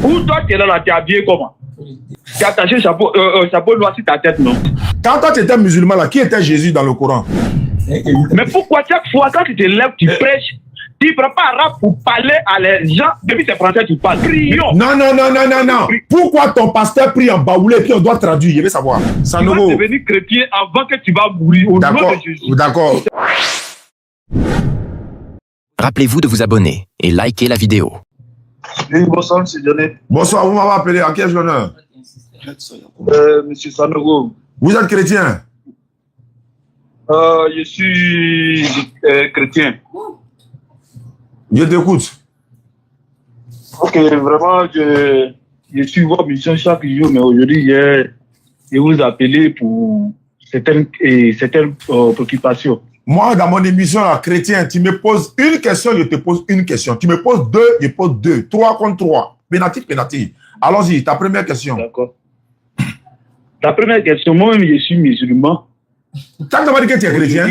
Ou toi, tu es là, tu es habillé comment? Tu as attaché chapeau noir sur ta tête, non? Quand toi, tu étais musulman, là, qui était Jésus dans le Coran? Mais pourquoi chaque fois, quand tu te lèves, tu prêches, tu ne prends pas arabe pour parler à les gens? Depuis c'est français, tu parles. Prions. Non. Pourquoi ton pasteur prie en baoulé puis on doit traduire? Je veux savoir. Tu vas devenir chrétien avant que tu vas mourir au nom de Jésus. D'accord. Rappelez-vous de vous abonner et liker la vidéo. Oui, bonsoir, M. Dionnet. Bonsoir, vous m'avez appelé. À quel honneur? M. Sanogo. Vous êtes chrétien? Je suis chrétien. Je t'écoute. Ok, vraiment, je suis votre mission chaque jour, mais aujourd'hui, je vous appelle pour certaines préoccupations. Moi, dans mon émission, là, chrétien, tu me poses une question, je te pose une question. Tu me poses deux, je pose deux. 3 contre 3. Pénati. Allons-y, ta première question. D'accord. Ta première question, moi-même, je suis musulman. Quand tu m'as dit que tu es chrétien?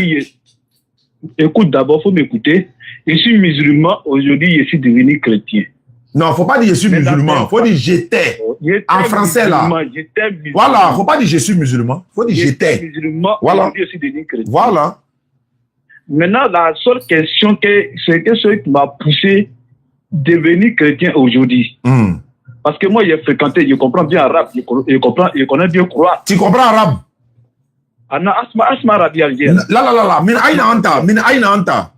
Écoute, d'abord, il faut m'écouter. Je suis musulman, aujourd'hui, je suis devenu chrétien. Non, il ne faut pas dire je suis musulman. Il faut dire j'étais. En français, là. Voilà, il ne faut pas dire je suis musulman. Il faut dire j'étais. Musulman, voilà. Aujourd'hui, je suis devenu chrétien. Voilà. Maintenant, la seule question, c'est que ce qui m'a poussé à devenir chrétien aujourd'hui. Parce que moi, j'ai fréquenté, je comprends bien arabe, je connais bien croate. Tu comprends arabe? Asma arabe algérien. La. Min aina anta.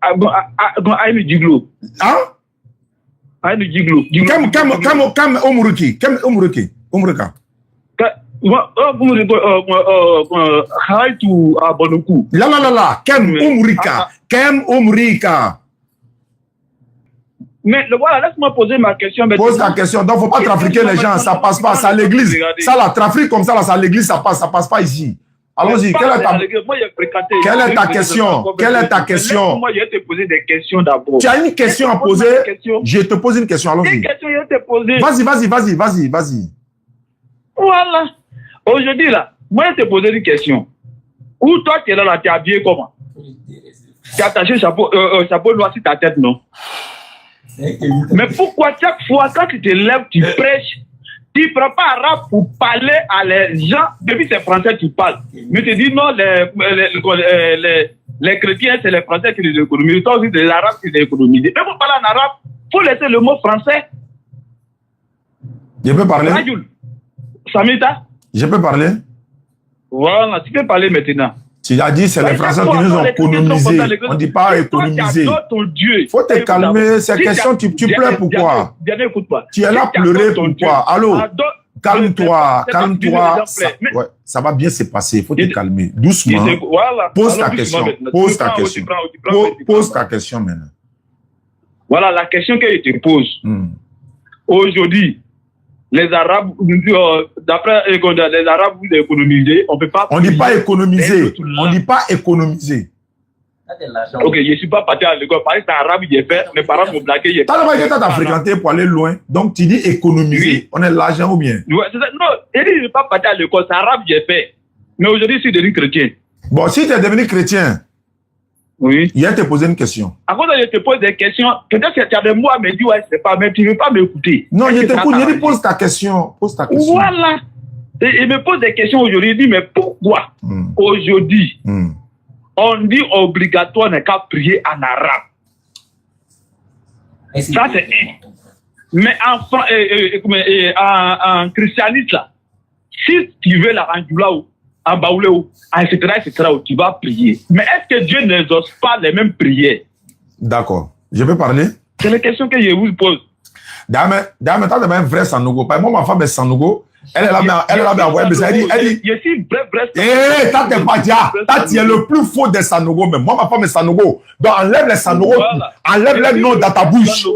Aïnu Djiglo. Hein? Aïnu Djiglo. Kam Omruki. Omruka. Haïtu Abonuku. La. Kem Omrika. Mais voilà, laisse-moi poser ma question. Pose ta question. Donc, il ne faut pas trafiquer les gens. Ça ne passe pas. C'est à l'église. Ça, la trafic comme ça, là, c'est à l'église, ça passe pas ici. Allons-y. Quelle est ta question? Moi, je vais te poser des questions d'abord. Tu as une question à poser? Je te pose une question. Allons-y. Une question, je vais te poser. Vas-y. Voilà. Aujourd'hui, là, moi, je vais te poser une question. Où toi, tu es là, tu es habillé comment? Tu as attaché chapeau noir sur ta tête, non? Mais pourquoi chaque fois, quand tu te lèves, tu prêches, tu ne prends pas arabe pour parler à les gens? Depuis c'est français, tu parles. Mais tu dis non, les chrétiens, c'est les français qui les économisent. Toi aussi, c'est les arabes qui les économisent. Mais pour parler en arabe, il faut laisser le mot français. Je peux parler? Samita? Je peux parler? Voilà, tu peux parler maintenant. Tu as dit c'est les Français qui nous ont colonisés. On ne dit pas économisés. Il faut te calmer. Ces questions, tu pleures pourquoi? Tu es là pleurer pourquoi? Allô? Calme-toi. Ça va bien se passer. Il faut te calmer. Doucement. Pose ta question. Pose ta question maintenant. Voilà la question que je te pose. Aujourd'hui, les Arabes, d'après les Arabes, vous économisez, on ne peut pas... On ne dit pas économiser. On ne dit pas économiser. Ok, je ne suis pas parti à l'école. Parce que c'est arabe, j'ai fait. Mes parents m'ont blagué. Tu as fréquenté pour aller loin. Donc, tu dis économiser. Oui. On est l'argent ou bien? Non, je ne suis pas parti à l'école. C'est arabe, j'ai fait. Mais aujourd'hui, je suis devenu chrétien. Bon, si tu es devenu chrétien, oui. Il a te posé une question. À cause de je te pose des questions, peut-être que tu as des mots à me dire, ouais, c'est pas, mais tu ne veux pas m'écouter. Non, je t'écoute, je dis pose ta question. Voilà. Et il me pose des questions aujourd'hui, il dit, mais pourquoi aujourd'hui, on dit obligatoire n'est qu'à prier en arabe? Ça, c'est un. Mais en christianisme, là, si tu veux la Angoula ou en Baoulé, etc., tu vas prier. Mais est-ce que Dieu n'exauce pas les mêmes prières? D'accord. Je peux parler? C'est la question que je vous pose. D'ailleurs, tu as un vrai Sanogo. Par exemple, ma femme est Sanogo. Elle est là, elle dit, je suis vrai. Eh, t'as t'es pas dia. Tu es le plus faux des Sanogo même. Moi, ma femme est Sanogo. Donc, enlève les Sanogo. Enlève les noms dans ta bouche.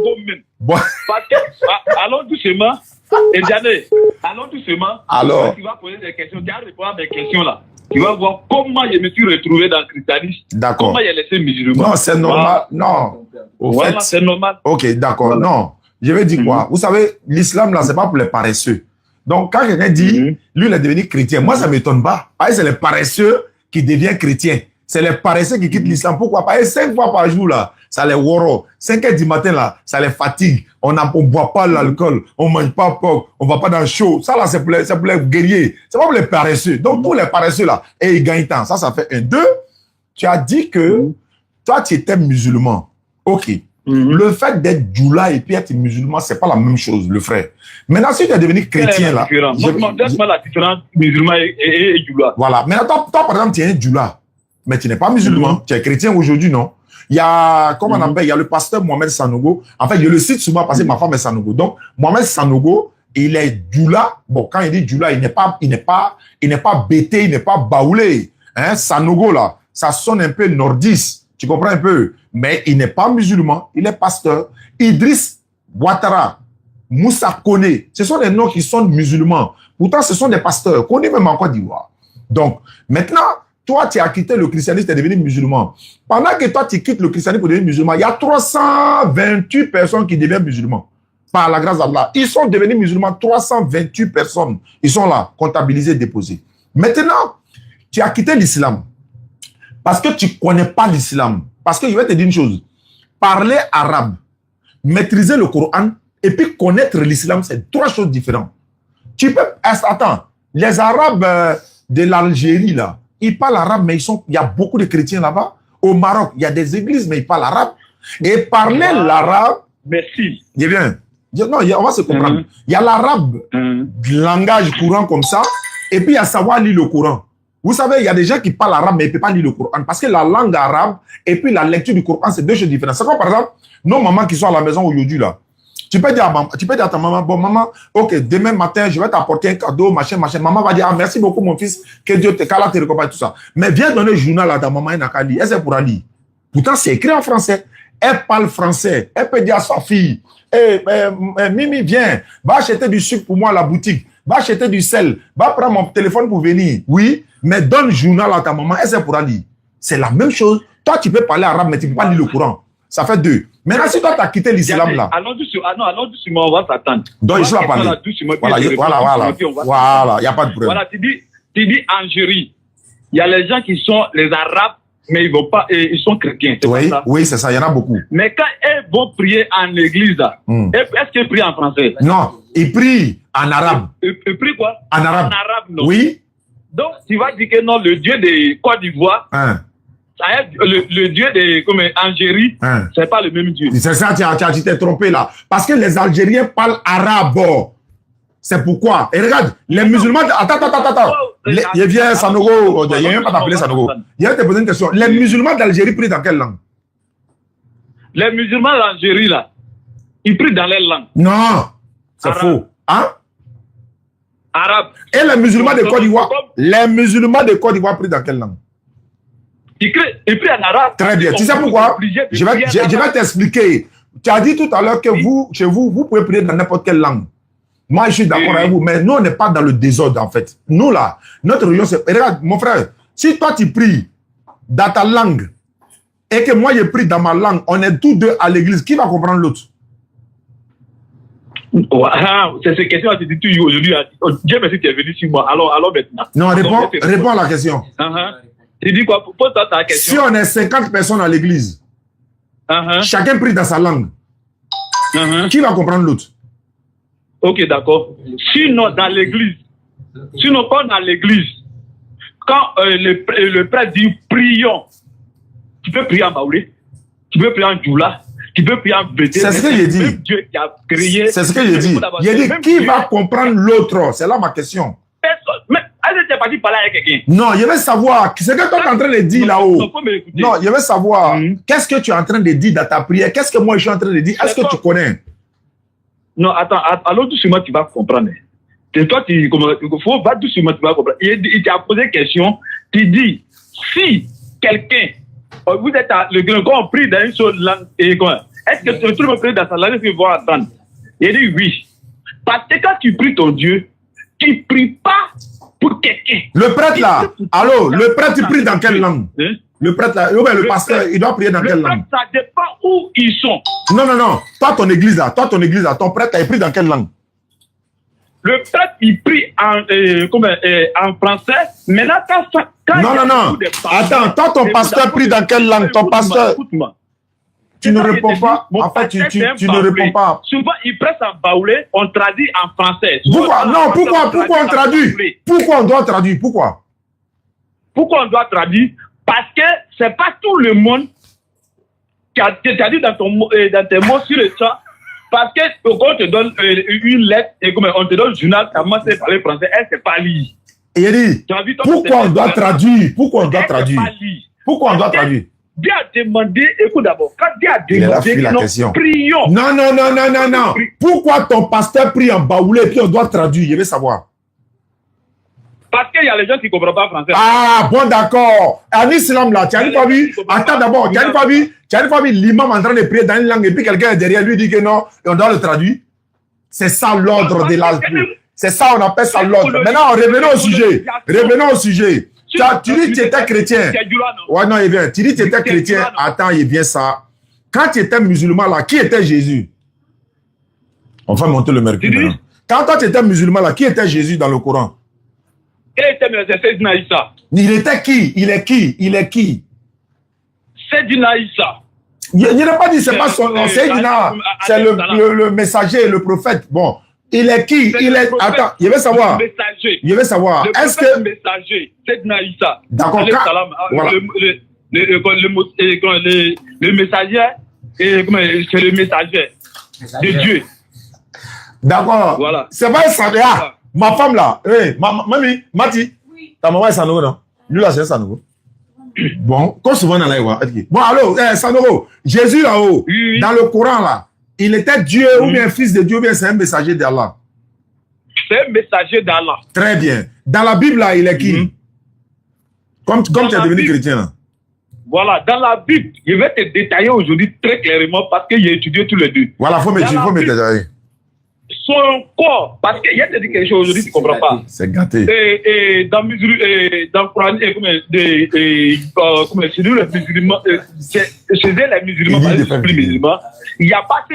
Bon. Parce que, allons doucement. Et Diane, allons doucement. Alors. Tu vas poser des questions. Tu vas répondre à mes questions là. Tu vas voir comment je me suis retrouvé dans le christianisme. D'accord. Comment j'ai laissé musulman. Non, c'est normal. Non. Voilà, c'est normal. Ok, d'accord. Voilà. Non. Je vais dire quoi? Vous savez, l'islam là, c'est pas pour les paresseux. Donc, quand quelqu'un dit, lui, il est devenu chrétien, moi, ça ne m'étonne pas. Parce que c'est les paresseux qui deviennent chrétiens. C'est les paresseux qui quittent l'islam. Pourquoi? Parce que 5 fois par jour, là, ça les woro. 5 heures du matin, là, ça les fatigue. On ne boit pas l'alcool, on ne mange pas porc, on ne va pas dans le show. Ça, là, c'est pour les guerriers. C'est pas pour les paresseux. Donc, pour les paresseux, là, et ils gagnent temps. Ça fait 1. 2, tu as dit que toi, tu étais musulman. OK. Le fait d'être djoula et puis être musulman, c'est pas la même chose, le frère. Maintenant, si tu es devenu chrétien, là... Donne-moi la différence musulman et djoula. Voilà. Maintenant, toi, par exemple, tu es un djoula, mais tu n'es pas musulman. Tu es chrétien aujourd'hui, non? Il y a, comment on appelle, il y a le pasteur Mohamed Sanogo. En fait, je le cite souvent parce que ma femme est Sanogo. Donc, Mohamed Sanogo, il est djoula. Bon, quand il dit djoula, il n'est pas bêté, il n'est pas baoulé. Hein? Sanogo, là, ça sonne un peu nordiste. Tu comprends un peu? Mais il n'est pas musulman, il est pasteur. Idriss Ouattara, Moussa Kone, ce sont des noms qui sont musulmans. Pourtant, ce sont des pasteurs, qu'on est même en Côte d'Ivoire. Donc, maintenant, toi, tu as quitté le christianisme, tu es devenu musulman. Pendant que toi, tu quittes le christianisme pour devenir musulman, il y a 328 personnes qui deviennent musulmans. Par la grâce d'Allah. Ils sont devenus musulmans, 328 personnes. Ils sont là, comptabilisés, déposés. Maintenant, tu as quitté l'islam. Parce que tu ne connais pas l'islam. Parce que je vais te dire une chose. Parler arabe, maîtriser le Coran et puis connaître l'islam, c'est 3 choses différentes. Tu peux... Attends, les Arabes de l'Algérie, là, ils parlent arabe, mais il y a beaucoup de chrétiens là-bas. Au Maroc, il y a des églises, mais ils parlent arabe. Et parler l'arabe... Merci. Je viens. Non, on va se comprendre. Il y a l'arabe, langage courant comme ça, et puis il y a savoir lire le Coran. Vous savez, il y a des gens qui parlent arabe, mais ils ne peuvent pas lire le Coran. Parce que la langue arabe et puis la lecture du Coran, c'est 2 choses différentes. C'est comme par exemple, nos mamans qui sont à la maison aujourd'hui, là. Tu peux dire à ta maman, bon, maman, ok, demain matin, je vais t'apporter un cadeau, machin. Maman va dire, ah, merci beaucoup, mon fils, que Dieu te récompense, tout ça. Mais viens donner le journal à ta maman, elle n'a qu'à lire. Elle pourra lire. Pourtant, c'est écrit en français. Elle parle français. Elle peut dire à sa fille, Mimi, viens, va acheter du sucre pour moi à la boutique. Va acheter du sel. Va prendre mon téléphone pour venir. Oui, mais donne le journal à ta maman, elle pourra lire. C'est la même chose. Toi, tu peux parler arabe, mais tu ne peux pas lire le Coran. Ça fait 2. Maintenant, si toi, tu as quitté l'islam là. Allons doucement, on va s'attendre. Donc, je vais parler. Voilà, il n'y a pas de problème. Voilà, tu dis Algérie. Il y a les gens qui sont les arabes, mais ils vont pas, ils sont chrétiens. Oui, ça? Oui, c'est ça, il y en a beaucoup. Mais quand ils vont prier en église, est-ce qu'ils prient en français? Non, ils prient en arabe. Ils prient quoi? En arabe. En arabe, non. Oui. Donc, tu vas dire que non, le Dieu de Côte d'Ivoire, le Dieu de Algérie, c'est pas le même Dieu. C'est ça, tu t'es trompé là. Parce que les Algériens parlent arabe. C'est pourquoi. Et regarde, les musulmans... Attends. Il vient Sanogo. Il vient pas t'appeler Sanogo. Il vient te poser une question. Les musulmans d'Algérie prient dans quelle langue? Les musulmans d'Algérie, là, ils prient dans leur langue. Non, c'est faux. Hein? Arabe. Et les musulmans de Côte d'Ivoire? Les musulmans de Côte d'Ivoire prient dans quelle langue? Ils prient en arabe. Très bien. Tu sais pourquoi? Je vais t'expliquer. Tu as dit tout à l'heure que chez vous, vous pouvez prier dans n'importe quelle langue. Moi, je suis d'accord avec vous, mais nous, on n'est pas dans le désordre, en fait. Nous, là, notre religion, c'est... Regarde, mon frère, si toi, tu pries dans ta langue et que moi, je prie dans ma langue, on est tous deux à l'église, qui va comprendre l'autre? C'est cette question que tu dis aujourd'hui. Dieu merci, tu es venu sur moi. Alors maintenant. Non, réponds à la question. Tu dis quoi? Pose-toi ta question. Si on est 50 personnes à l'église, chacun prie dans sa langue, qui va comprendre l'autre? Ok, d'accord. Sinon, dans l'église, quand dans l'église, quand le prêtre dit prions, tu peux prier en baoulé, tu peux prier en djoula, tu peux prier en bété. C'est ce que j'ai dit. Dieu qui a créé. C'est ce que j'ai dit. J'ai dit, qui va comprendre l'autre? C'est là ma question. Personne. Mais est-ce que tu es parti parler avec quelqu'un? Non, je veux savoir. Ce que toi tu es en train de dire là-haut. Non, je veux savoir. Qu'est-ce que tu es en train de dire dans ta prière? Qu'est-ce que moi je suis en train de dire? Est-ce que tu connais? Non, attends, alors doucement, tu vas comprendre. Toi, va doucement, tu vas comprendre. Il t'a posé une question. Tu dis, si quelqu'un, vous êtes le grand, on prie dans une seule langue, est-ce que tout le monde prie dans sa langue, est-ce qu'il va entendre? Il dit oui. Parce que quand tu pries ton Dieu, tu ne pries pas pour quelqu'un. Le prêtre là, allô, le prêtre, il prie dans quelle langue? Le prêtre là, le pasteur, il doit prier dans quelle langue? Ça dépend où ils sont. Non. Toi, ton église là, ton prêtre, il prie dans quelle langue? Le prêtre, il prie en français. Maintenant, Non. Attends, toi, ton pasteur prie dans quelle langue? Ton pasteur... Tu ne réponds pas. En fait, tu ne réponds pas. Souvent, il presse en baoulé, on traduit en français. Pourquoi? Non, pourquoi on traduit? Pourquoi on doit traduire? Pourquoi on doit traduire? Parce que c'est pas tout le monde qui a dit dans tes mots sur le chat. Parce que quand on te donne une lettre et on te donne un journal, comment c'est parler français, elle ne sait pas lire. Et il dit, pourquoi on doit traduire? Pourquoi on doit traduire? Pourquoi on doit traduire? Dieu a demandé, écoute d'abord, quand Dieu a demandé que nous prions. Non. Pourquoi ton pasteur prie en baoulé et puis on doit traduire? Je veux savoir. Parce qu'il y a les gens qui ne comprennent pas français. Ah, bon, d'accord. En islam, là, tu n'as pas vu? Attends d'abord, tu n'as pas vu l'imam en train de prier dans une langue et puis quelqu'un derrière lui dit que non, et on doit le traduire? C'est ça l'ordre de la... C'est ça, on appelle ça l'ordre. Maintenant, revenons au sujet. Tu dis que tu étais chrétien. Ouais, non, il vient. Tu dis que tu étais chrétien. Attends, il vient ça. Quand tu étais musulman, là, qui était Jésus? On va monter le mercure. Quand toi, tu étais musulman, là, qui était Jésus dans le Coran? Seydina Issa. Il était qui? Il est qui? Seydina Issa. Il n'a pas dit c'est pas son nom. Seydina, c'est le messager, le prophète. Bon. Il est qui? Attends, je veux savoir. Est-ce que... Le messager, Seydina Issa. D'accord. Voilà. Le messager, c'est le messager de Dieu. D'accord. Voilà. C'est pas ça. Ah, ma femme là. Hey, mamie, Mati. Oui. Ta maman est Sanogo, non? Lui là, c'est Sanogo. Bon, comme souvent dans la Bon, allô, Sanogo. Jésus là-haut, dans le Coran là. Il était Dieu ou bien fils de Dieu ou bien c'est un messager d'Allah? C'est un messager d'Allah. Très bien. Dans la Bible, là, il est qui? Comme tu es devenu chrétien. Là. Voilà, dans la Bible, je vais te détailler aujourd'hui très clairement parce que j'ai étudié tous les deux. Voilà, il faut me détailler. Son corps, parce qu'il y a te dit quelque chose aujourd'hui, tu ne comprends pas. C'est gâté. Et dans le Coran, chez nous, les musulmans, chez les musulmans, il n'y a pas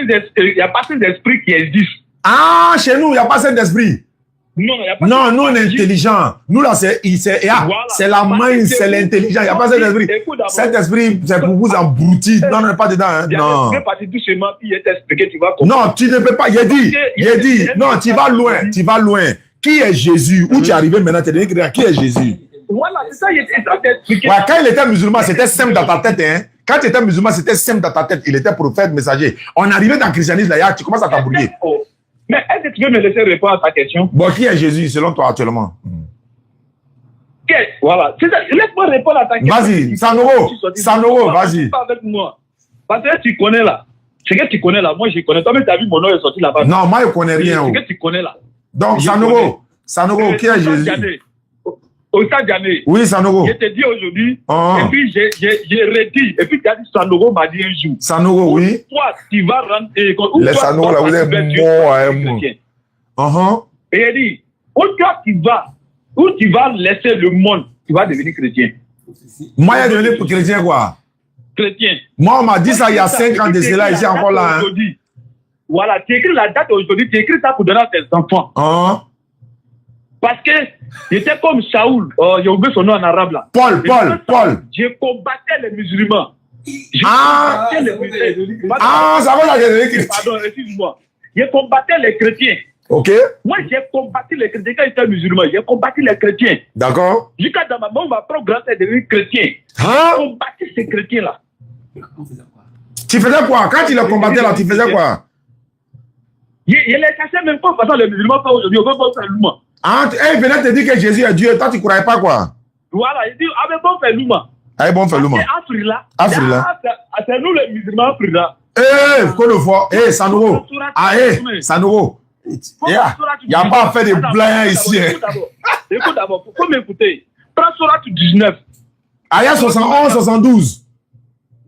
cet esprit qui existe. Ah, chez nous, il n'y a pas cet esprit. Non, non, nous, on est intelligents. Nous, là, c'est la main, c'est l'intelligence. Il n'y a pas cet esprit. Cet esprit, c'est pour vous embroutir. Non, on n'est pas dedans. Hein. Non. Non, tu ne peux pas. Il dit, non, tu vas loin. Qui est Jésus? Où tu es arrivé maintenant? Tu es dit, qui est Jésus? Voilà, c'est ça, il était en tête. Quand il était musulman, c'était simple dans ta tête. Hein. Quand tu étais musulman, c'était simple dans ta tête. Il était prophète, messager. On arrivait dans le christianisme, là, tu commences à t'embrouiller. Mais est-ce que tu veux me laisser répondre à ta question? Bon, qui est Jésus selon toi actuellement? Voilà. Laisse-moi répondre à ta question. Vas-y, Sanogo, vas-y. Pas avec moi. Parce que tu connais là. C'est que tu connais là. Moi, je connais. Toi-même, tu as vu mon nom est sorti là-bas. Non, moi, je ne connais rien. C'est que tu connais là. Donc, Sanogo, qui est Jésus? Oustaz Diané. Oui, Sanogo. Je te dis aujourd'hui, et puis j'ai redit, et puis tu as dit Sanogo m'a dit un jour. Sanogo, oui. Toi, tu vas rendre. Les Sanogo, là, vous êtes bon à un mot. Et il dit, où tu vas laisser le monde, tu vas devenir chrétien. Moi, je vais devenir chrétien, quoi? Chrétien. Moi, on m'a dit ça il y a 5 ans de cela, ici encore là. Voilà, tu écris la date aujourd'hui, tu écris ça pour donner à tes enfants. Parce que j'étais comme Saoul, j'ai oublié son nom en arabe là. Paul. Je combattais les musulmans. Ça va la chrétien. Pardon, excuse-moi. Je combattais les chrétiens. Ok. Moi, j'ai combattu les chrétiens quand j'étais musulman. J'ai combattu les chrétiens. D'accord. Jusqu'à dans ma propre grand-mère est devenue chrétien. J'ai combattu ces chrétiens-là. Tu faisais quoi? Quand tu les combattais là, tu faisais quoi? Je les cassais même pas. De toute façon, les musulmans pas aujourd'hui. On ne peut pas faire l'humain. Il venait te dire que Jésus est Dieu. Toi, tu ne croyais pas quoi? Voilà, il dit, bon fait l'humain. Bon fait l'humain. Afrila. C'est nous les musulmans Afrila. Sanogo. Sanogo. Il n'y a pas à faire des blagues ici. Écoute d'abord, il faut m'écouter. Prends Sourate 19. Aya 71, 72.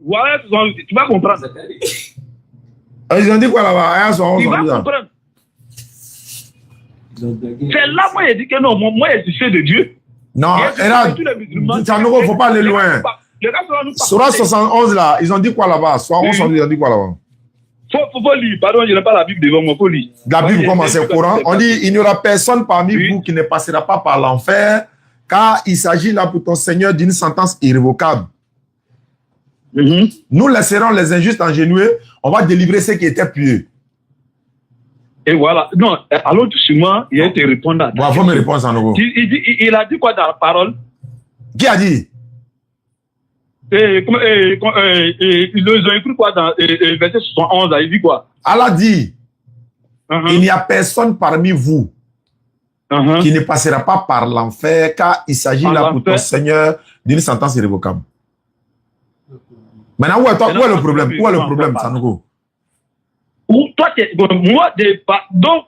Voilà, tu vas comprendre. Ils ont dit quoi là-bas? Aya 71, 72. Tu vas comprendre. C'est là moi j'ai dit que non, moi je suis de Dieu. Non, Sanogo, il ne faut pas aller loin. Sourate 71 là, ils ont dit quoi là-bas? 71, ils ont dit quoi là-bas? Faut lire, pardon, je n'ai pas la Bible devant moi, faut lire. La Bible, comment c'est au Coran? On dit, il n'y aura personne parmi vous qui ne passera pas par l'enfer car il s'agit là pour ton Seigneur d'une sentence irrévocable. Nous laisserons les injustes engenoués, on va délivrer ceux qui étaient pieux. Et voilà. Non, alors doucement, il a été répondre à ça. Bon, faut me répondre, Sanogo. Il a dit quoi dans la parole? Qui a dit? Ils ont écrit quoi dans verset 71, il dit quoi? Allah dit, il n'y a personne parmi vous qui ne passera pas par l'enfer, car il s'agit là pour ton Seigneur d'une sentence irrévocable. Maintenant, où est le problème? Où est le problème, Sanogo? Donc,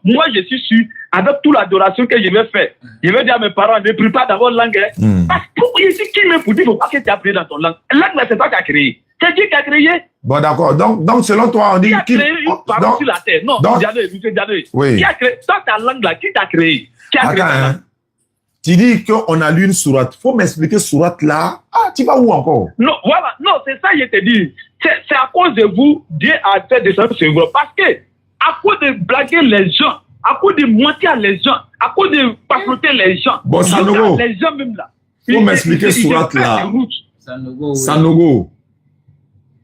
moi, je suis sûr, avec toute l'adoration que je vais faire, je vais dire à mes parents, ne prie pas d'abord langue. Parce que ici, qui me pour dire, il ne faut pas que tu as appris dans ton langue. Langue, c'est toi qui as créé. C'est Dieu qui a créé. Bon, d'accord. Donc, selon toi, on dit... Qui a créé une parole sur la terre? Non, oui. Qui a créé ta langue là? Qui t'a créé? Qui a créé ta langue? Tu dis qu'on a lu une sourate. Il faut m'expliquer sourate là. Ah, tu vas où encore? Non, voilà. Non, c'est ça que je te dis. C'est à cause de vous, Dieu a fait descendre ce gros. Parce que, à cause de blaguer les gens, à cause de mentir les gens, à cause de papoter les gens, bon, Sanogo, les gens même là. Il faut m'expliquer sourate là. Sanogo.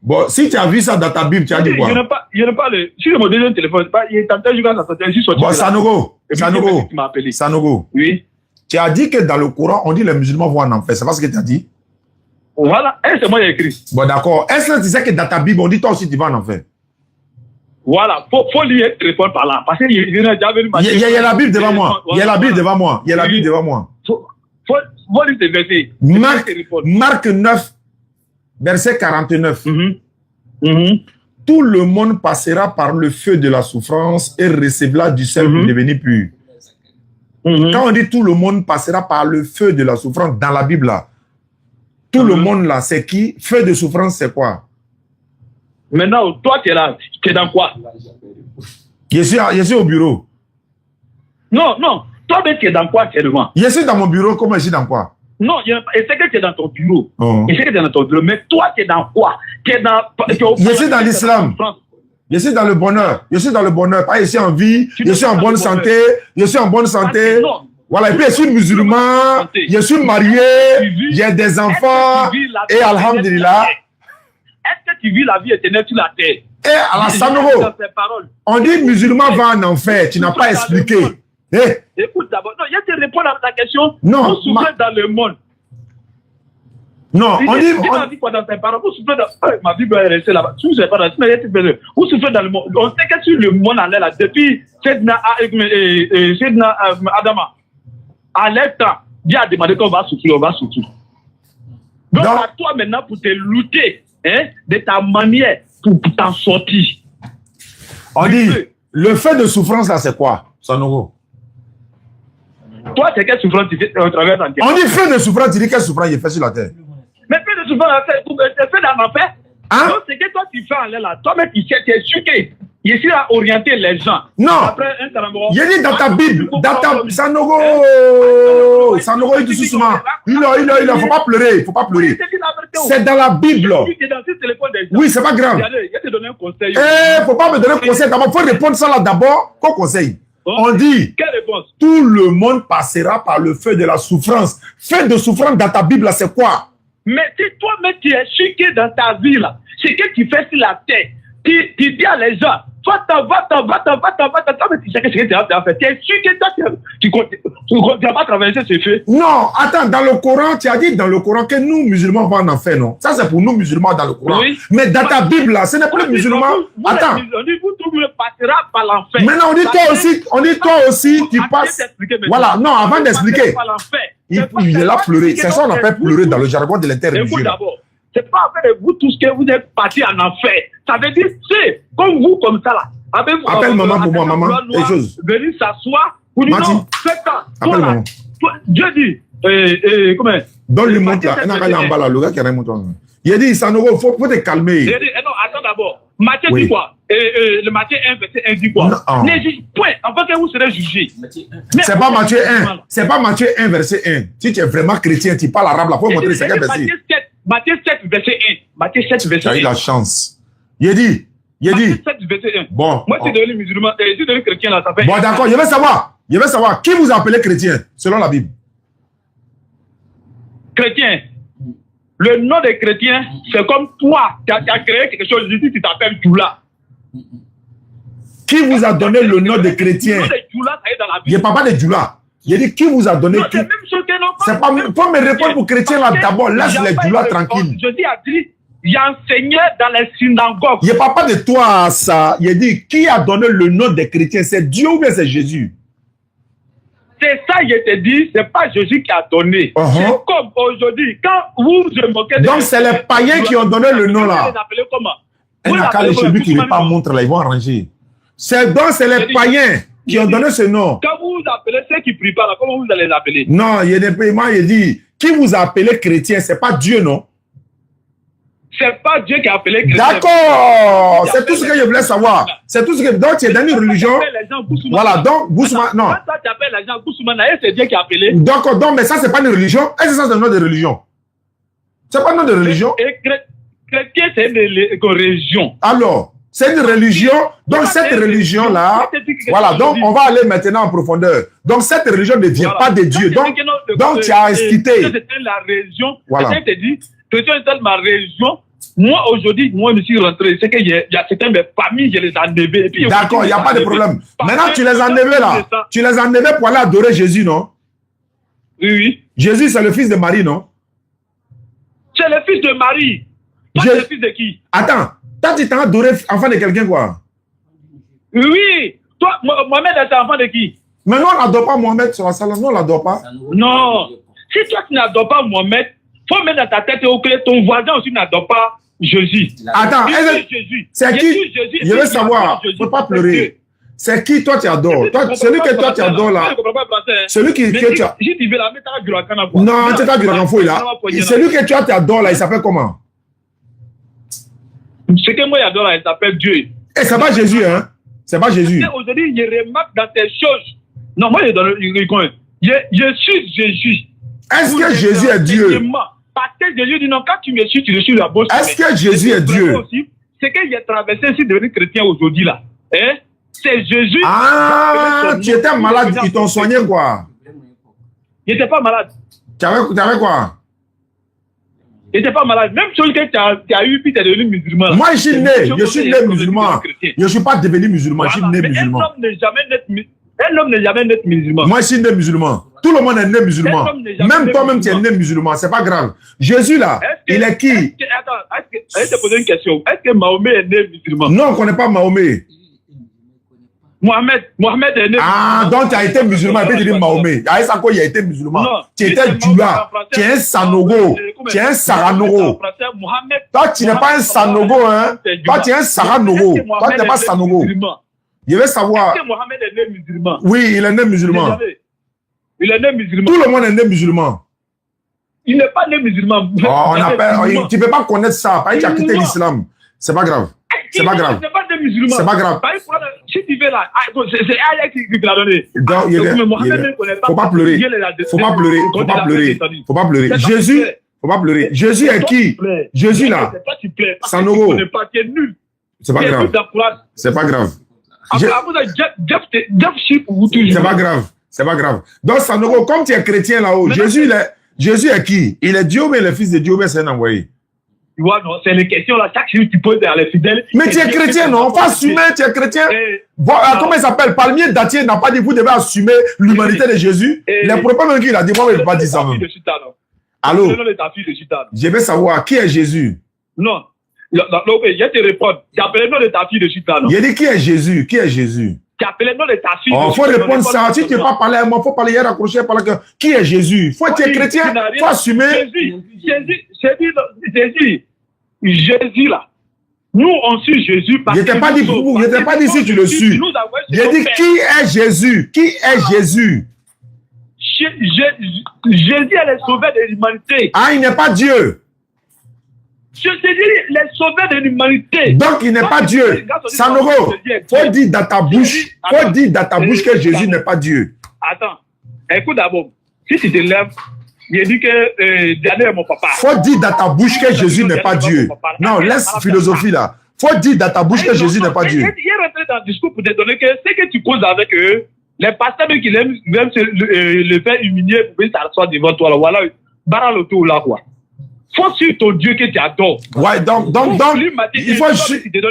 Bon, si tu as vu ça dans ta Bible, tu as dit quoi? Je n'ai pas le... Si je me donne un téléphone, il tentait de jouer à sa sortie. Bon, Sanogo. Oui. Tu as dit que dans le Coran, on dit que les musulmans vont en enfer. C'est pas ce que tu as dit? Voilà. C'est moi qui ai écrit. Bon, d'accord. Est-ce que tu sais que dans ta Bible, on dit toi aussi tu vas en enfer? Voilà. Faut lire et répondre par là. Parce qu'il y a la Bible devant moi. Il y a la Bible devant moi. Il y a la Bible devant moi. Faut lire tes versets. Marc 9, verset 49. Tout le monde passera par le feu de la souffrance et recevra du sel pour devenir pur. Quand on dit tout le monde passera par le feu de la souffrance dans la Bible là, tout le monde là, c'est qui? Feu de souffrance, c'est quoi? Maintenant, toi tu es là, tu es dans quoi? Je suis au bureau. Non, toi tu es dans quoi actuellement? Je suis dans mon bureau, comment je suis dans quoi? Non, c'est que tu es dans ton bureau. C'est que tu es dans ton bureau, mais toi tu es dans quoi? Je suis dans l'islam. Je suis dans le bonheur. Je suis dans le bonheur. Pas je suis en vie. Je suis en bonne santé. Je suis en bonne santé. Voilà. Et puis je suis musulman. Je suis marié. J'ai des enfants. Et alhamdulillah. Est-ce que tu vis la vie éternelle sur la terre? Et à la Sanogo, on dit musulman va en enfer. Tu n'as pas expliqué. Écoute d'abord. Non, je te réponds à ta question. Non. Vous souffrez dans le monde. Non, on dit... On dit quoi dans tes parents? Vous souffrez dans... Ma Bible est restée là-bas. Vous souffrez dans le monde. On sait que sur le monde allait là. Depuis Sedna Adama, à l'état, Dieu a demandé qu'on va souffrir, on va souffrir. Donc, à toi maintenant pour te lutter de ta manière pour t'en sortir. On dit, le fait de souffrance là, c'est quoi? Sanogo. Toi, c'est quelle souffrance tu fais au travers de on dit fait de souffrance, tu dis quelle souffrance il fait sur la terre? Mais fait de souffrance, c'est fait dans l'enfer. Donc, c'est que toi, tu fais en l'air là. Toi-même, tu sais, tu es suqué. Il suis à orienter les gens. Non. Après un carambon. Il dit dans ta Bible, dans ta Sanogo, il dit doucement. Il faut pas pleurer, il faut pas pleurer. C'est dans la Bible. Oui, c'est pas grave. Je te donne un conseil. Faut pas me donner un conseil. D'abord, faut répondre ça là d'abord. Quoi conseil? On dit, tout le monde passera par le feu de la souffrance. Feu de souffrance dans ta Bible là, c'est quoi? Mais si toi-même tu es suqué dans ta vie là, c'est que tu fais sur la terre. Tu dis à les gens, va, mais tu sais que c'est que tu as fait. Tu es suqué, tu ne vas pas traverser ce feu. Non, attends, dans le Coran, tu as dit dans le Coran que nous, musulmans, vont en enfer, non? Ça, c'est pour nous, musulmans, dans le Coran. Oui. Mais dans ta Bible là, ce n'est pas musulman. Attends. On dit, vous tout le monde passera par l'enfer. Maintenant, on dit toi aussi, tu passes. Voilà, non, avant d'expliquer. Il est là pleurer. C'est ça qu'on appelle pleurer dans le jargon de l'interreligieux. D'abord, c'est pas avec vous tous que vous êtes partis en enfer. Ça veut dire, c'est comme vous, comme ça là. Appelle maman pour moi, maman. Des choses. Venir s'asseoir. Vous dites non, faites ça. Appelle maman. Dieu dit, comment? Donne-lui montre là. Il y a en bas là, le gars qui a rien montré. Il a dit, Sanogo, faut te calmer. Il a dit, non, attends d'abord. Matthieu dit quoi? Le Matthieu 1, verset 1 dit quoi? N'hésite point, avant que vous serez jugés. C'est pas Matthieu 1. C'est pas Matthieu 1, verset 1. Si tu es vraiment chrétien, tu parles arabe là, faut montrer c'est quel verset. Matthieu 7, verset 1. Matthieu 7, verset 1. Tu as eu la chance. Il a dit. Matthieu 7, verset 1. Bon. Moi, si je devenu musulman, si je devenu chrétien là, ça fait. Bon, d'accord, je vais savoir. Qui vous appelez chrétien, selon la Bible? chrétien. Le nom des chrétiens, c'est comme toi, tu as créé quelque chose, je dis, tu t'appelles Djoula. Qui vous a donné le nom de chrétien? Je ne parle pas de Djoula. J'ai dit, qui vous a donné? C'est pas. Faut me répondre pour chrétien là d'abord. Laisse les Djoula tranquilles. Je dis à Adri, il enseignait dans les synagogues. Je ne parle pas de toi, ça. Il dit, qui a donné le nom des chrétiens? C'est Dieu ou bien c'est Jésus? C'est ça, je te dis, c'est pas Jésus qui a donné. C'est comme aujourd'hui, quand vous vous moquez de... Donc c'est les païens qui ont donné le nom là. Vous l'appelez comment? Celui qui n'est pas montre là, ils vont arranger. Donc c'est les païens qui ont donné ce nom. Quand vous vous appelez ceux qui ne prient pas là, comment vous allez les appeler? Non, il y a des paiements, il dit, qui vous a appelé chrétien? C'est pas Dieu, non? C'est pas Dieu qui a appelé chrétien. D'accord, c'est tout ce que je voulais savoir. C'est tout ce que. Donc, tu es dans une religion. Voilà, donc, Boussouma, non. Quand tu appelles les gens Boussoumana, c'est Dieu qui a appelé. Donc, mais ça, c'est pas une religion. Est-ce que ça, c'est un nom de religion? C'est pas un nom de religion? Chrétien, c'est une religion. Alors, c'est une religion. Donc, cette religion-là, voilà, donc, on va aller maintenant en profondeur. Donc, cette religion ne vient pas de Dieu. Donc, tu as excité. C'était la religion. Voilà. Je te dis, chrétien, c'est ma religion. Moi, aujourd'hui, moi, je suis rentré. C'est qu'il y a certains de mes familles, je les ai enlevés. D'accord, il n'y a pas de problème. Maintenant, tu les as enlevés là. Tu les as enlevés pour aller adorer Jésus, non? Oui, oui. Jésus, c'est le fils de Marie, non? C'est le fils de Marie. C'est le fils de qui? Attends, toi, tu t'es adoré enfant de quelqu'un, quoi? Oui. Toi, Mohamed est enfant de qui? Mais nous, on n'adore pas Mohamed sur la salle. Nous, on ne l'adore pas. Non. Si toi, tu n'adores pas Mohamed, faut mettre dans ta tête que ton voisin aussi n'adore pas Jésus. Attends, c'est qui? Je veux savoir. Il ne faut pas pleurer. C'est qui toi tu adores? Celui que toi tu adores là. Celui que tu as. Non, tu as du renfort là. Celui que tu adores là, il s'appelle comment? Ce que moi j'adore là, il s'appelle Dieu. Et c'est pas Jésus, hein? C'est pas Jésus. Aujourd'hui, il remarque dans tes choses. Non, moi je suis Jésus. Est-ce que Jésus est Dieu? Parce que Jésus dit non, quand tu me suis, tu suis la bonne. Est-ce que Jésus est Dieu? C'est qu'il a traversé ici devenu chrétien aujourd'hui là. Hein? C'est Jésus. Ah, tu étais malade, ils t'ont soigné quoi? Il n'était pas malade. Tu avais quoi? Il n'était pas malade. Même chose que tu as eu, puis tu es devenu musulman. Moi, je suis né musulman. Je ne suis pas devenu musulman, je suis né musulman. Un homme n'est jamais né musulman. Moi, je suis né musulman. Tout le monde est né musulman. Même toi-même, tu es né musulman. C'est pas grave. Jésus, là, il est qui? Attends, je vais te poser une question. Est-ce que Mahomet est né musulman? Non, on ne connaît pas Mahomet. Mohamed est né musulman. Ah, donc tu as été musulman. Il peut dire Mahomet. Il a été musulman. Tu étais Djoula. Tu es un Sanogo. Tu es un Saranogo. Toi, tu n'es pas un Sanogo. Hein? Toi, tu es un Saranogo. Toi, tu n'es pas Sanogo. Je veux savoir. Est-ce que Mohamed est né musulman? Oui, il est né musulman. Il est né musulman. Tout le monde est né musulman. Il n'est pas né musulman. Oh, tu ne peux pas connaître ça. Parce que tu as quitté l'islam. C'est pas grave. C'est pas grave. C'est pas grave. Si tu veux là, c'est Aya qui te l'a donné. Faut pas pleurer. Faut pas pleurer. Faut pas pleurer. Faut pas pleurer. Jésus, faut pas pleurer. Jésus est qui? Jésus là. Sanogo. C'est pas grave. C'est pas grave. C'est pas grave. C'est pas grave. Donc, Sanogo, comme tu es chrétien là-haut, Jésus est qui? Il est Dieu ou le fils de Dieu ou c'est un envoyé? Ouais, non, c'est les questions là, chaque jour tu poses à les fidèles. Mais tu es chrétien, non? Faut assumer, tu es chrétien. Comment il s'appelle? Palmier Datier n'a pas dit vous devez assumer l'humanité de Jésus. Les problèmes qu'il a dit, moi, je ne vais pas dire ça même. Allô? Je veux savoir, qui est Jésus? Non. Je te réponds. Tu appelles le nom de ta fille de Chita, non? Il dit qui est Jésus? Qui est Jésus? Tu appelles le nom de ta fille. Il faut répondre ça. Si tu ne peux pas parler à moi, il faut parler hier accroché par là. Qui est Jésus? Faut être chrétien, il faut assumer. Jésus là. Nous, on suit Jésus parce que. Je n'ai pas dit si tu le suis. J'ai dit qui est Jésus? Qui est Jésus? Jésus est le sauveur de l'humanité. Ah, il n'est pas Dieu. Je te dis, les sauveurs de l'humanité. Donc, il n'est pas Dieu. Sanogo, faut dire dans ta bouche, que Jésus n'est pas Dieu. Attends, écoute d'abord. Si tu te lèves, il dit que Daniel est mon papa. Faut dire dans ta bouche que Jésus n'est pas Dieu. Non, laisse philosophie là. Faut dire dans ta bouche que Jésus n'est pas Dieu. Il est rentré dans le discours pour te donner que ce que tu causes avec eux, les pasteurs qui aiment le faire humilier pour qu'ils s'assoient devant toi. Voilà. Baraloto là, quoi. Faut sur ton Dieu que tu adores. Ouais, donc, il faut...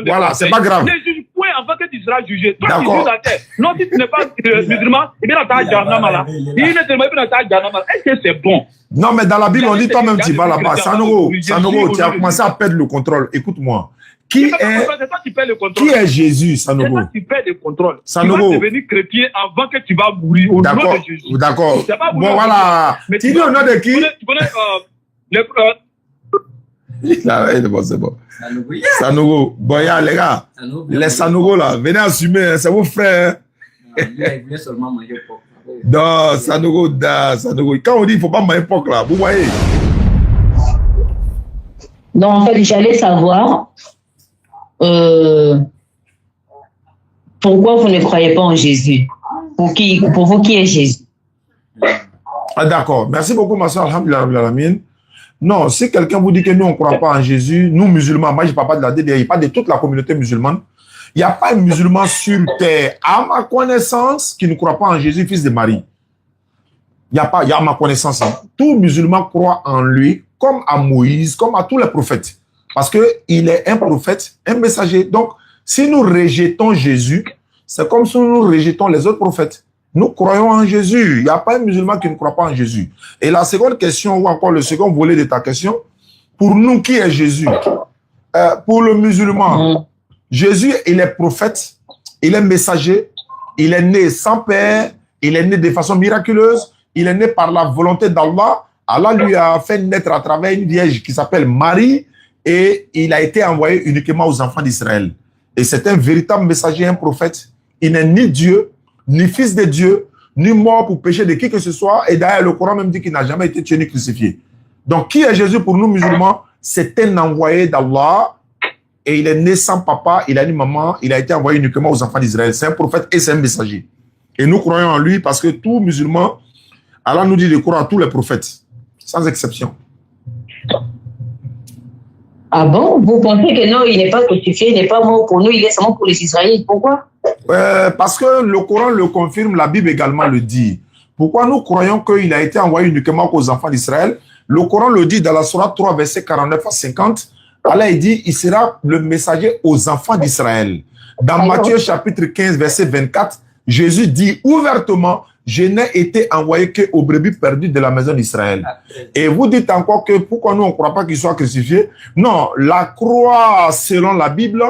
Voilà, c'est pas grave. Ne juge point avant que tu seras jugé. Toi, tu juges la terre. Non, si tu n'es pas musulman, il est dans ta jahannama là. Il est dans ta jahannama. Est-ce que c'est bon? Non, mais dans la Bible, on dit toi-même, tu vas là-bas. Sanogo, tu as commencé à perdre le contrôle. Écoute-moi. Qui est Jésus, Sanogo? C'est toi qui perds le contrôle. Sanogo. Tu vas devenir chrétien avant que tu vas mourir au nom de Jésus. D'accord. Bon, voilà. Tu dis au nom de qui? Tu connais C'est bon. Sanogo. Bon, ya, les gars. Les Sanogo, là, venez assumer. C'est vos frères. Il voulait seulement manger porc. Non, Sanogo. Quand on dit qu'il ne faut pas manger porc, là, vous voyez. Donc, en fait, j'allais savoir pourquoi vous ne croyez pas en Jésus. Pour vous, qui est Jésus? Ah, d'accord. Merci beaucoup, ma soeur. Alhamdulillah. Non, si quelqu'un vous dit que nous, on ne croit pas en Jésus, nous, musulmans, moi, je ne parle pas de la DDA, je parle de toute la communauté musulmane. Il n'y a pas un musulman sur terre, à ma connaissance, qui ne croit pas en Jésus, fils de Marie. Il y a à ma connaissance. Hein. Tout musulman croit en lui, comme à Moïse, comme à tous les prophètes. Parce qu'il est un prophète, un messager. Donc, si nous rejetons Jésus, c'est comme si nous rejetons les autres prophètes. Nous croyons en Jésus. Il n'y a pas un musulman qui ne croit pas en Jésus. Et la seconde question, ou encore le second volet de ta question, pour nous, qui est Jésus? Pour le musulman, Jésus, il est prophète, il est messager, il est né sans père, il est né de façon miraculeuse, il est né par la volonté d'Allah. Allah lui a fait naître à travers une vierge qui s'appelle Marie et il a été envoyé uniquement aux enfants d'Israël. Et c'est un véritable messager, un prophète. Il n'est ni Dieu, ni fils de Dieu, ni mort pour pécher de qui que ce soit. Et d'ailleurs, le Coran même dit qu'il n'a jamais été tué ni crucifié. Donc, qui est Jésus pour nous musulmans? C'est un envoyé d'Allah et il est né sans papa, il a ni maman, il a été envoyé uniquement aux enfants d'Israël. C'est un prophète et c'est un messager. Et nous croyons en lui parce que tout musulman, Allah nous dit de croire à tous les prophètes, sans exception. Ah bon? Vous pensez que non, il n'est pas crucifié, il n'est pas mort pour nous, il est seulement pour les Israélites. Pourquoi? Parce que le Coran le confirme, la Bible également le dit. Pourquoi nous croyons qu'il a été envoyé uniquement aux enfants d'Israël? Le Coran le dit dans la Sourate 3, verset 49 à 50. Allah dit, il sera le messager aux enfants d'Israël. Dans Matthieu chapitre 15, verset 24, Jésus dit ouvertement, je n'ai été envoyé qu'aux brebis perdues de la maison d'Israël. Et vous dites encore que pourquoi nous on ne croit pas qu'il soit crucifié? Non, la croix, selon la Bible,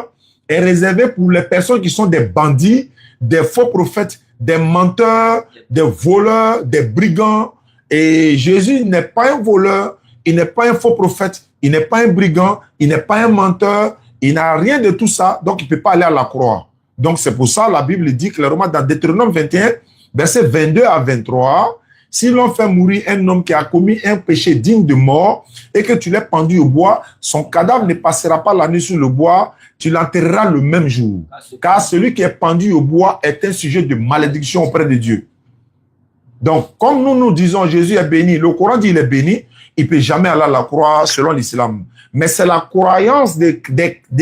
est réservée pour les personnes qui sont des bandits, des faux prophètes, des menteurs, des voleurs, des brigands. Et Jésus n'est pas un voleur, il n'est pas un faux prophète, il n'est pas un brigand, il n'est pas un menteur, il n'a rien de tout ça, donc il ne peut pas aller à la croix. Donc c'est pour ça la Bible dit clairement dans Deutéronome 21, verset 22 à 23, si l'on fait mourir un homme qui a commis un péché digne de mort et que tu l'as pendu au bois, son cadavre ne passera pas la nuit sur le bois, tu l'enterreras le même jour. Car celui qui est pendu au bois est un sujet de malédiction auprès de Dieu. Donc, comme nous disons Jésus est béni, le Coran dit il est béni, il ne peut jamais aller à la croix selon l'islam. Mais c'est la croyance de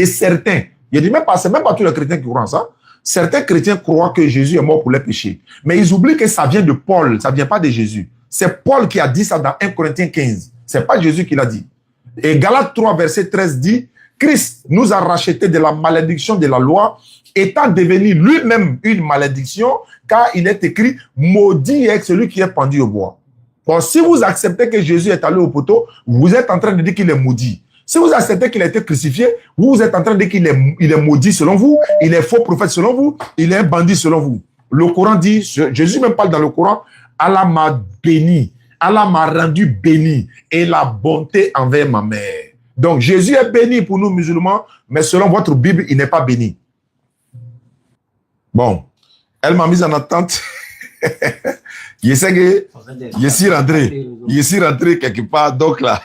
certains. Il dit même pas, c'est même pas tous les chrétiens qui croient ça. Certains chrétiens croient que Jésus est mort pour les péchés. Mais ils oublient que ça vient de Paul, ça ne vient pas de Jésus. C'est Paul qui a dit ça dans 1 Corinthiens 15. Ce n'est pas Jésus qui l'a dit. Et Galates 3, verset 13 dit, Christ nous a rachetés de la malédiction de la loi, étant devenu lui-même une malédiction, car il est écrit, maudit est celui qui est pendu au bois. Bon, si vous acceptez que Jésus est allé au poteau, vous êtes en train de dire qu'il est maudit. Si vous acceptez qu'il a été crucifié, vous êtes en train de dire qu'il est maudit selon vous, il est faux prophète selon vous, il est un bandit selon vous. Le Coran dit, Jésus même parle dans le Coran, Allah m'a béni, Allah m'a rendu béni et la bonté envers ma mère. Donc Jésus est béni pour nous musulmans, mais selon votre Bible, il n'est pas béni. Bon, elle m'a mise en attente. Je sais que je suis rentré quelque part, donc là.